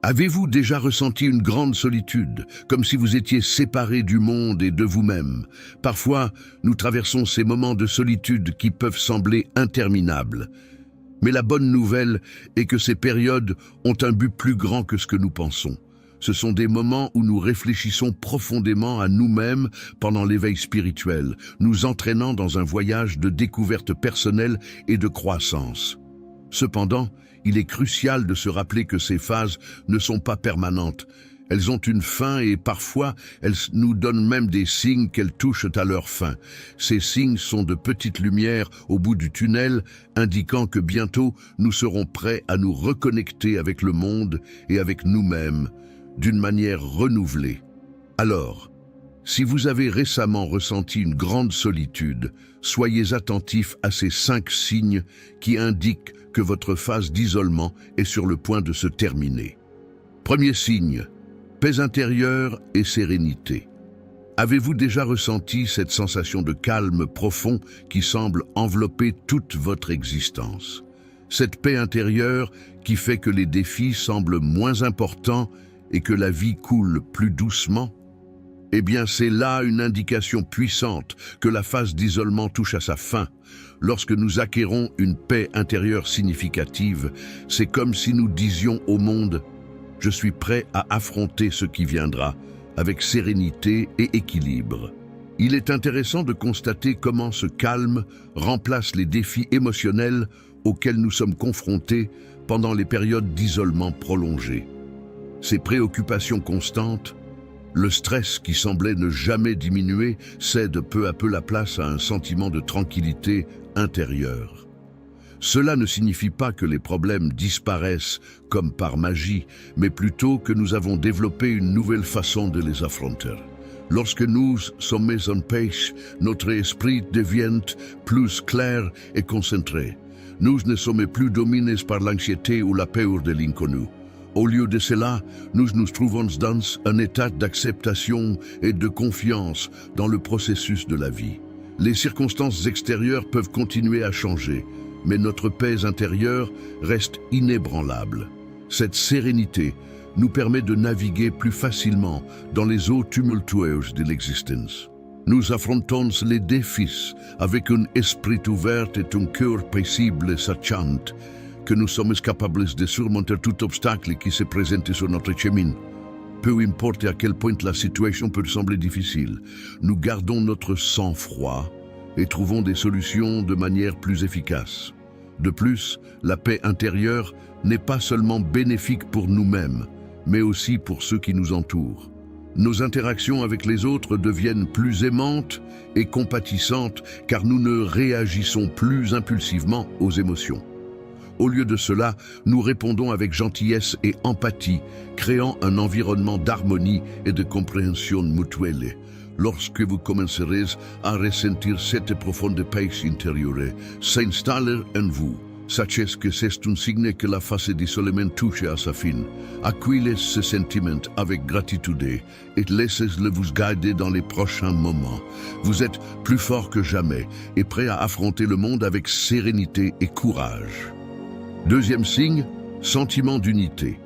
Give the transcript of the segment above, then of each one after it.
Avez-vous déjà ressenti une grande solitude, comme si vous étiez séparé du monde et de vous-même? Parfois, nous traversons ces moments de solitude qui peuvent sembler interminables. Mais la bonne nouvelle est que ces périodes ont un but plus grand que ce que nous pensons. Ce sont des moments où nous réfléchissons profondément à nous-mêmes pendant l'éveil spirituel, nous entraînant dans un voyage de découverte personnelle et de croissance. Cependant, il est crucial de se rappeler que ces phases ne sont pas permanentes. Elles ont une fin et parfois, elles nous donnent même des signes qu'elles touchent à leur fin. Ces signes sont de petites lumières au bout du tunnel, indiquant que bientôt nous serons prêts à nous reconnecter avec le monde et avec nous-mêmes, d'une manière renouvelée. Alors, si vous avez récemment ressenti une grande solitude, soyez attentifs à ces 5 signes qui indiquent que votre phase d'isolement est sur le point de se terminer. Premier signe, paix intérieure et sérénité. Avez-vous déjà ressenti cette sensation de calme profond qui semble envelopper toute votre existence? Cette paix intérieure qui fait que les défis semblent moins importants et que la vie coule plus doucement? Eh bien, c'est là une indication puissante que la phase d'isolement touche à sa fin. Lorsque nous acquérons une paix intérieure significative, c'est comme si nous disions au monde « Je suis prêt à affronter ce qui viendra » avec sérénité et équilibre. Il est intéressant de constater comment ce calme remplace les défis émotionnels auxquels nous sommes confrontés pendant les périodes d'isolement prolongées. Ces préoccupations constantes, le stress qui semblait ne jamais diminuer cède peu à peu la place à un sentiment de tranquillité intérieure. Cela ne signifie pas que les problèmes disparaissent comme par magie, mais plutôt que nous avons développé une nouvelle façon de les affronter. Lorsque nous sommes en paix, notre esprit devient plus clair et concentré. Nous ne sommes plus dominés par l'anxiété ou la peur de l'inconnu. Au lieu de cela, nous nous trouvons dans un état d'acceptation et de confiance dans le processus de la vie. Les circonstances extérieures peuvent continuer à changer, mais notre paix intérieure reste inébranlable. Cette sérénité nous permet de naviguer plus facilement dans les eaux tumultueuses de l'existence. Nous affrontons les défis avec un esprit ouvert et un cœur paisible et sachant que nous sommes capables de surmonter tout obstacle qui se présente sur notre chemin. Peu importe à quel point la situation peut sembler difficile, nous gardons notre sang-froid et trouvons des solutions de manière plus efficace. De plus, la paix intérieure n'est pas seulement bénéfique pour nous-mêmes, mais aussi pour ceux qui nous entourent. Nos interactions avec les autres deviennent plus aimantes et compatissantes car nous ne réagissons plus impulsivement aux émotions. Au lieu de cela, nous répondons avec gentillesse et empathie, créant un environnement d'harmonie et de compréhension mutuelle. Lorsque vous commencerez à ressentir cette profonde paix intérieure s'installer en vous, sachez que c'est un signe que la phase d'isolement touche à sa fin. Accueillez ce sentiment avec gratitude et laissez-le vous guider dans les prochains moments. Vous êtes plus fort que jamais et prêt à affronter le monde avec sérénité et courage. Deuxième signe, sentiment d'unité.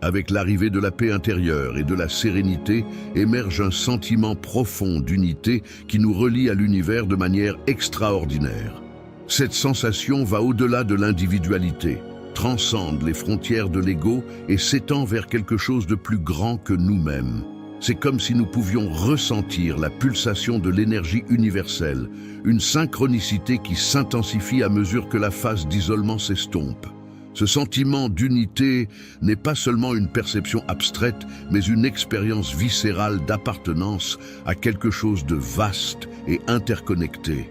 Avec l'arrivée de la paix intérieure et de la sérénité, émerge un sentiment profond d'unité qui nous relie à l'univers de manière extraordinaire. Cette sensation va au-delà de l'individualité, transcende les frontières de l'ego et s'étend vers quelque chose de plus grand que nous-mêmes. C'est comme si nous pouvions ressentir la pulsation de l'énergie universelle, une synchronicité qui s'intensifie à mesure que la phase d'isolement s'estompe. Ce sentiment d'unité n'est pas seulement une perception abstraite, mais une expérience viscérale d'appartenance à quelque chose de vaste et interconnecté.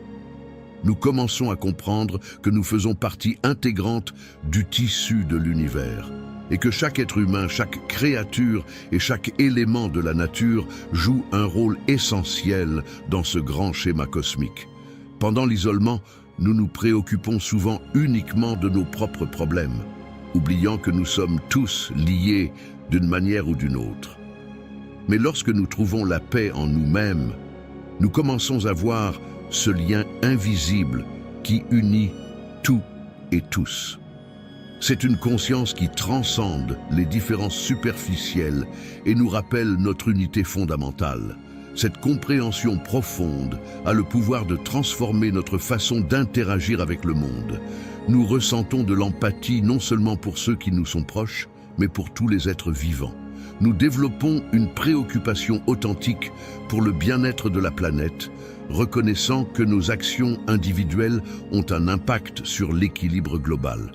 Nous commençons à comprendre que nous faisons partie intégrante du tissu de l'univers et que chaque être humain, chaque créature et chaque élément de la nature joue un rôle essentiel dans ce grand schéma cosmique. Pendant l'isolement, nous nous préoccupons souvent uniquement de nos propres problèmes, oubliant que nous sommes tous liés d'une manière ou d'une autre. Mais lorsque nous trouvons la paix en nous-mêmes, nous commençons à voir ce lien invisible qui unit tout et tous. C'est une conscience qui transcende les différences superficielles et nous rappelle notre unité fondamentale. Cette compréhension profonde a le pouvoir de transformer notre façon d'interagir avec le monde. Nous ressentons de l'empathie non seulement pour ceux qui nous sont proches, mais pour tous les êtres vivants. Nous développons une préoccupation authentique pour le bien-être de la planète, reconnaissant que nos actions individuelles ont un impact sur l'équilibre global.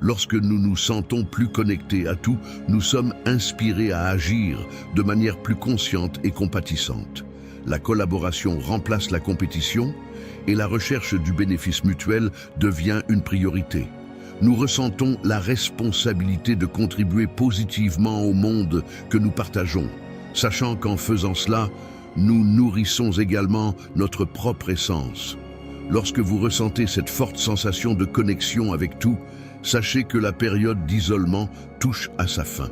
Lorsque nous nous sentons plus connectés à tout, nous sommes inspirés à agir de manière plus consciente et compatissante. La collaboration remplace la compétition et la recherche du bénéfice mutuel devient une priorité. Nous ressentons la responsabilité de contribuer positivement au monde que nous partageons, sachant qu'en faisant cela, nous nourrissons également notre propre essence. Lorsque vous ressentez cette forte sensation de connexion avec tout, sachez que la période d'isolement touche à sa fin.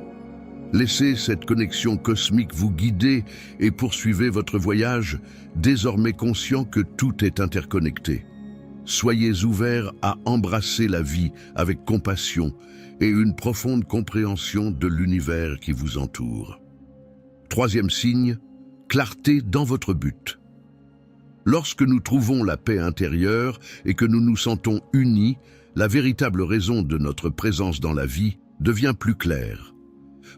Laissez cette connexion cosmique vous guider et poursuivez votre voyage, désormais conscient que tout est interconnecté. Soyez ouverts à embrasser la vie avec compassion et une profonde compréhension de l'univers qui vous entoure. Troisième signe, clarté dans votre but. Lorsque nous trouvons la paix intérieure et que nous nous sentons unis, la véritable raison de notre présence dans la vie devient plus claire.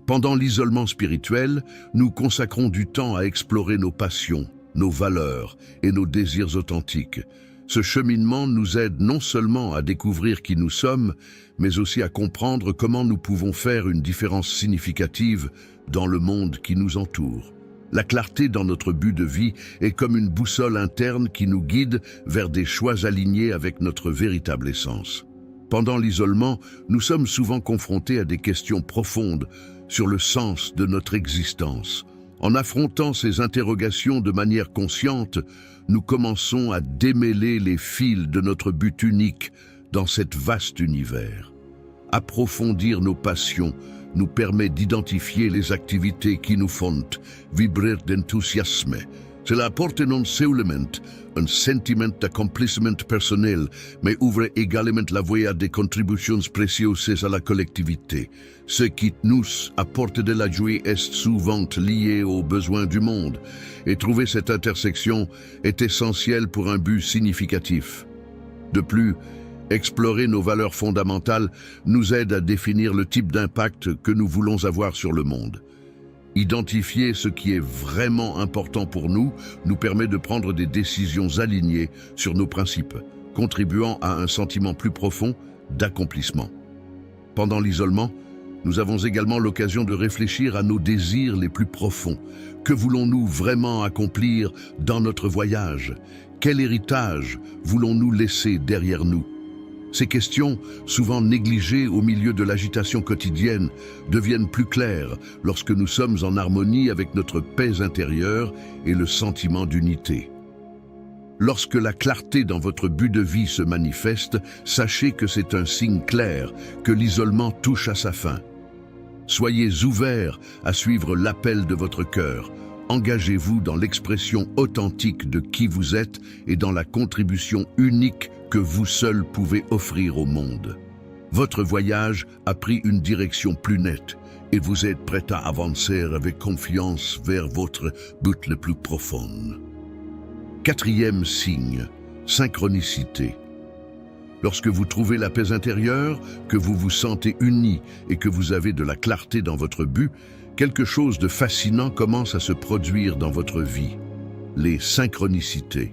Pendant l'isolement spirituel, nous consacrons du temps à explorer nos passions, nos valeurs et nos désirs authentiques. Ce cheminement nous aide non seulement à découvrir qui nous sommes, mais aussi à comprendre comment nous pouvons faire une différence significative dans le monde qui nous entoure. La clarté dans notre but de vie est comme une boussole interne qui nous guide vers des choix alignés avec notre véritable essence. Pendant l'isolement, nous sommes souvent confrontés à des questions profondes sur le sens de notre existence. En affrontant ces interrogations de manière consciente, nous commençons à démêler les fils de notre but unique dans cet vaste univers. Approfondir nos passions nous permet d'identifier les activités qui nous font vibrer d'enthousiasme. Cela apporte non seulement un sentiment d'accomplissement personnel, mais ouvre également la voie à des contributions précieuses à la collectivité. Ce qui nous apporte de la joie est souvent lié aux besoins du monde, et trouver cette intersection est essentiel pour un but significatif. De plus, explorer nos valeurs fondamentales nous aide à définir le type d'impact que nous voulons avoir sur le monde. Identifier ce qui est vraiment important pour nous permet de prendre des décisions alignées sur nos principes, contribuant à un sentiment plus profond d'accomplissement. Pendant l'isolement, nous avons également l'occasion de réfléchir à nos désirs les plus profonds. Que voulons-nous vraiment accomplir dans notre voyage? Quel héritage voulons-nous laisser derrière nous? Ces questions, souvent négligées au milieu de l'agitation quotidienne, deviennent plus claires lorsque nous sommes en harmonie avec notre paix intérieure et le sentiment d'unité. Lorsque la clarté dans votre but de vie se manifeste, sachez que c'est un signe clair que l'isolement touche à sa fin. Soyez ouverts à suivre l'appel de votre cœur. Engagez-vous dans l'expression authentique de qui vous êtes et dans la contribution unique que vous seul pouvez offrir au monde. Votre voyage a pris une direction plus nette et vous êtes prêt à avancer avec confiance vers votre but le plus profond. Quatrième signe, synchronicité. Lorsque vous trouvez la paix intérieure, que vous vous sentez unis et que vous avez de la clarté dans votre but, quelque chose de fascinant commence à se produire dans votre vie. Les synchronicités.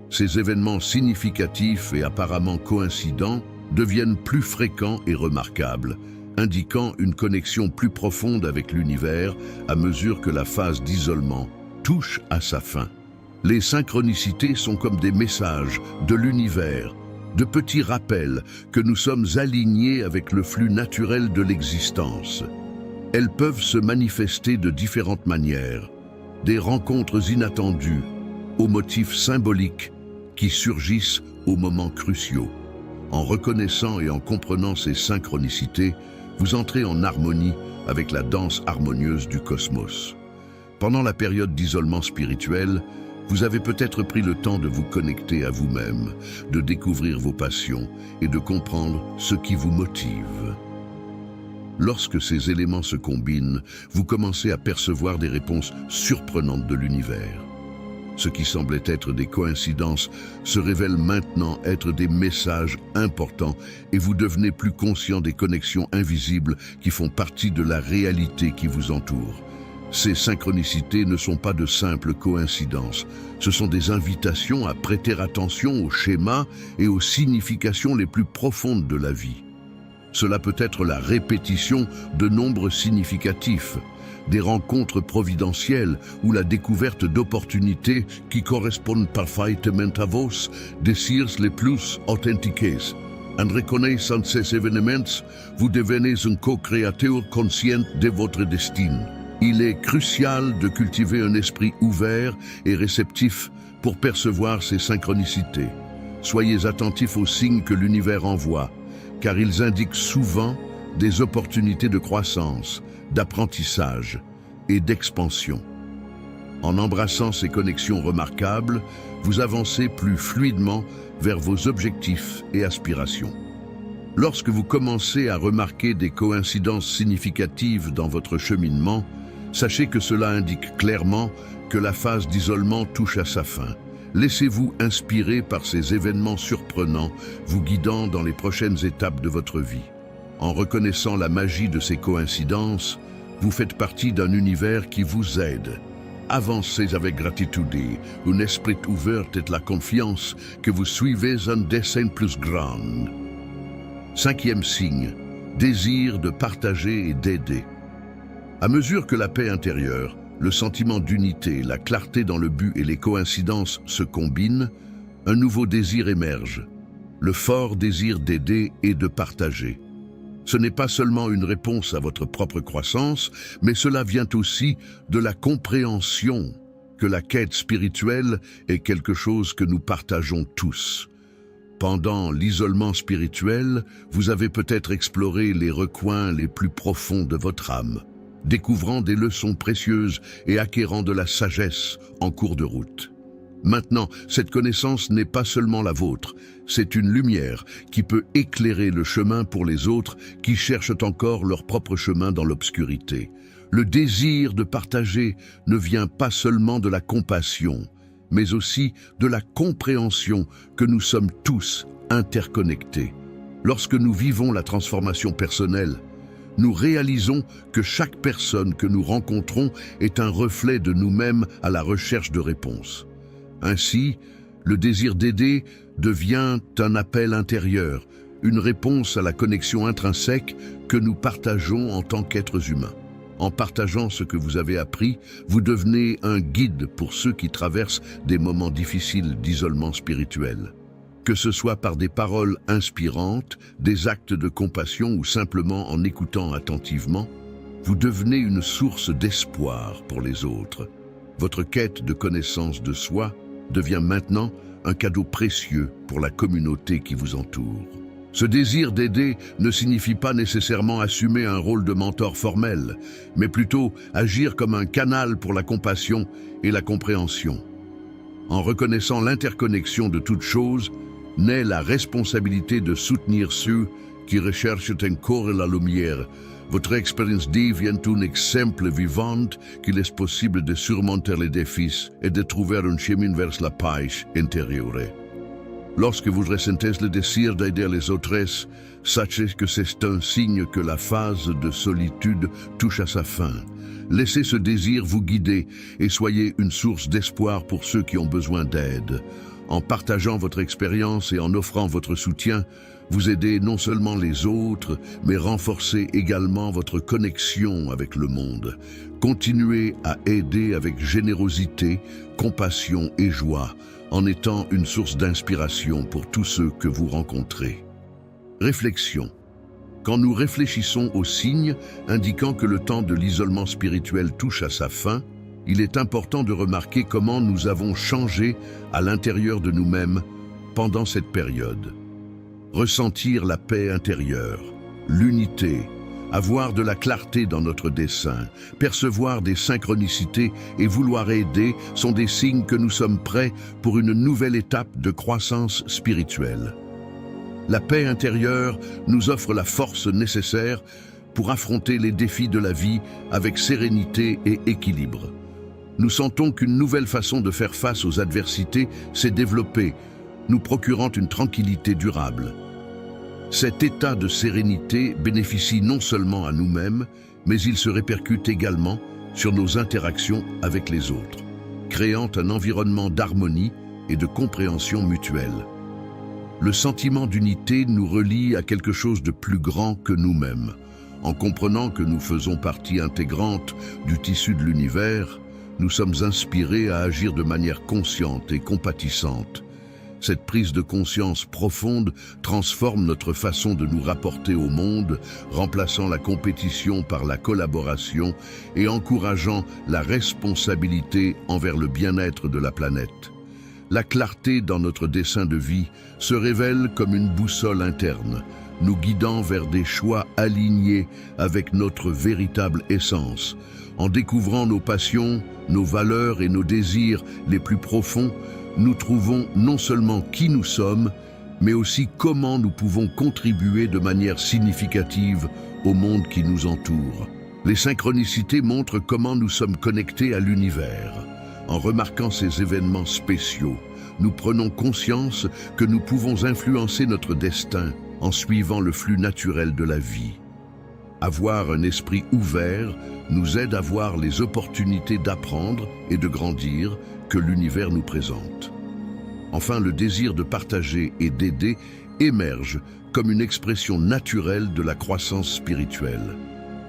Ces événements significatifs et apparemment coïncidents deviennent plus fréquents et remarquables, indiquant une connexion plus profonde avec l'univers à mesure que la phase d'isolement touche à sa fin. Les synchronicités sont comme des messages de l'univers, de petits rappels que nous sommes alignés avec le flux naturel de l'existence. Elles peuvent se manifester de différentes manières, des rencontres inattendues, aux motifs symboliques qui surgissent aux moments cruciaux. En reconnaissant et en comprenant ces synchronicités, vous entrez en harmonie avec la danse harmonieuse du cosmos. Pendant la période d'isolement spirituel, Vous avez peut-être pris le temps de vous connecter à vous-même, de découvrir vos passions et de comprendre ce qui vous motive. Lorsque ces éléments se combinent, vous commencez à percevoir des réponses surprenantes de l'univers. Ce qui semblait être des coïncidences se révèle maintenant être des messages importants et vous devenez plus conscient des connexions invisibles qui font partie de la réalité qui vous entoure. Ces synchronicités ne sont pas de simples coïncidences, ce sont des invitations à prêter attention aux schémas et aux significations les plus profondes de la vie. Cela peut être la répétition de nombres significatifs, des rencontres providentielles ou la découverte d'opportunités qui correspondent parfaitement à vos désirs les plus authentiques. En reconnaissant ces événements, vous devenez un co-créateur conscient de votre destin. Il est crucial de cultiver un esprit ouvert et réceptif pour percevoir ces synchronicités. Soyez attentifs aux signes que l'univers envoie, car ils indiquent souvent des opportunités de croissance, d'apprentissage et d'expansion. En embrassant ces connexions remarquables, vous avancez plus fluidement vers vos objectifs et aspirations. Lorsque vous commencez à remarquer des coïncidences significatives dans votre cheminement, sachez que cela indique clairement que la phase d'isolement touche à sa fin. Laissez-vous inspirer par ces événements surprenants, vous guidant dans les prochaines étapes de votre vie. En reconnaissant la magie de ces coïncidences, vous faites partie d'un univers qui vous aide. Avancez avec gratitude, un esprit ouvert et la confiance que vous suivez un dessein plus grand. 5e signe, désir de partager et d'aider. À mesure que la paix intérieure, le sentiment d'unité, la clarté dans le but et les coïncidences se combinent, un nouveau désir émerge, le fort désir d'aider et de partager. Ce n'est pas seulement une réponse à votre propre croissance, mais cela vient aussi de la compréhension que la quête spirituelle est quelque chose que nous partageons tous. Pendant l'isolement spirituel, vous avez peut-être exploré les recoins les plus profonds de votre âme, découvrant des leçons précieuses et acquérant de la sagesse en cours de route. Maintenant, cette connaissance n'est pas seulement la vôtre, c'est une lumière qui peut éclairer le chemin pour les autres qui cherchent encore leur propre chemin dans l'obscurité. Le désir de partager ne vient pas seulement de la compassion, mais aussi de la compréhension que nous sommes tous interconnectés. Lorsque nous vivons la transformation personnelle, nous réalisons que chaque personne que nous rencontrons est un reflet de nous-mêmes à la recherche de réponses. Ainsi, le désir d'aider devient un appel intérieur, une réponse à la connexion intrinsèque que nous partageons en tant qu'êtres humains. En partageant ce que vous avez appris, vous devenez un guide pour ceux qui traversent des moments difficiles d'isolement spirituel. Que ce soit par des paroles inspirantes, des actes de compassion ou simplement en écoutant attentivement, vous devenez une source d'espoir pour les autres. Votre quête de connaissance de soi devient maintenant un cadeau précieux pour la communauté qui vous entoure. Ce désir d'aider ne signifie pas nécessairement assumer un rôle de mentor formel, mais plutôt agir comme un canal pour la compassion et la compréhension. En reconnaissant l'interconnexion de toutes choses, naît la responsabilité de soutenir ceux qui recherchent encore la lumière. Votre expérience devient un exemple vivant qu'il est possible de surmonter les défis et de trouver un chemin vers la paix intérieure. Lorsque vous ressentez le désir d'aider les autres, sachez que c'est un signe que la phase de solitude touche à sa fin. Laissez ce désir vous guider et soyez une source d'espoir pour ceux qui ont besoin d'aide. En partageant votre expérience et en offrant votre soutien, vous aidez non seulement les autres, mais renforcez également votre connexion avec le monde. Continuez à aider avec générosité, compassion et joie, en étant une source d'inspiration pour tous ceux que vous rencontrez. Réflexion. Quand nous réfléchissons aux signes indiquant que le temps de l'isolement spirituel touche à sa fin, il est important de remarquer comment nous avons changé à l'intérieur de nous-mêmes pendant cette période. Ressentir la paix intérieure, l'unité, Avoir de la clarté dans notre dessein, percevoir des synchronicités et vouloir aider sont des signes que nous sommes prêts pour une nouvelle étape de croissance spirituelle. La paix intérieure nous offre la force nécessaire pour affronter les défis de la vie avec sérénité et équilibre. Nous sentons qu'une nouvelle façon de faire face aux adversités s'est développée, nous procurant une tranquillité durable. Cet état de sérénité bénéficie non seulement à nous-mêmes, mais il se répercute également sur nos interactions avec les autres, créant un environnement d'harmonie et de compréhension mutuelle. Le sentiment d'unité nous relie à quelque chose de plus grand que nous-mêmes. En comprenant que nous faisons partie intégrante du tissu de l'univers, nous sommes inspirés à agir de manière consciente et compatissante. Cette prise de conscience profonde transforme notre façon de nous rapporter au monde, remplaçant la compétition par la collaboration et encourageant la responsabilité envers le bien-être de la planète. La clarté dans notre dessein de vie se révèle comme une boussole interne, nous guidant vers des choix alignés avec notre véritable essence. En découvrant nos passions, nos valeurs et nos désirs les plus profonds, nous trouvons non seulement qui nous sommes, mais aussi comment nous pouvons contribuer de manière significative au monde qui nous entoure. Les synchronicités montrent comment nous sommes connectés à l'univers. En remarquant ces événements spéciaux, nous prenons conscience que nous pouvons influencer notre destin en suivant le flux naturel de la vie. Avoir un esprit ouvert nous aide à voir les opportunités d'apprendre et de grandir que l'univers nous présente. Enfin, le désir de partager et d'aider émerge comme une expression naturelle de la croissance spirituelle.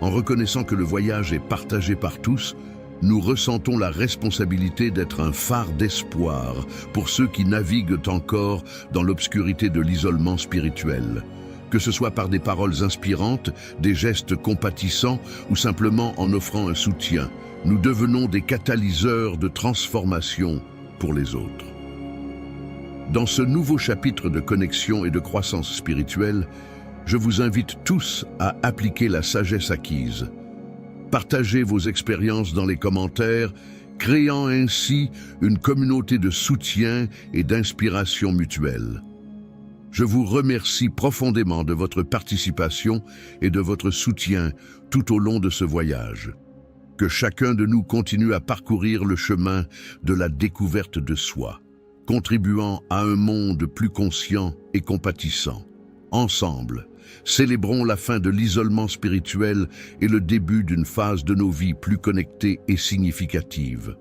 En reconnaissant que le voyage est partagé par tous, nous ressentons la responsabilité d'être un phare d'espoir pour ceux qui naviguent encore dans l'obscurité de l'isolement spirituel. Que ce soit par des paroles inspirantes, des gestes compatissants ou simplement en offrant un soutien, nous devenons des catalyseurs de transformation pour les autres. Dans ce nouveau chapitre de connexion et de croissance spirituelle, je vous invite tous à appliquer la sagesse acquise. Partagez vos expériences dans les commentaires, créant ainsi une communauté de soutien et d'inspiration mutuelle. Je vous remercie profondément de votre participation et de votre soutien tout au long de ce voyage. Que chacun de nous continue à parcourir le chemin de la découverte de soi, contribuant à un monde plus conscient et compatissant. Ensemble, célébrons la fin de l'isolement spirituel et le début d'une phase de nos vies plus connectée et significative.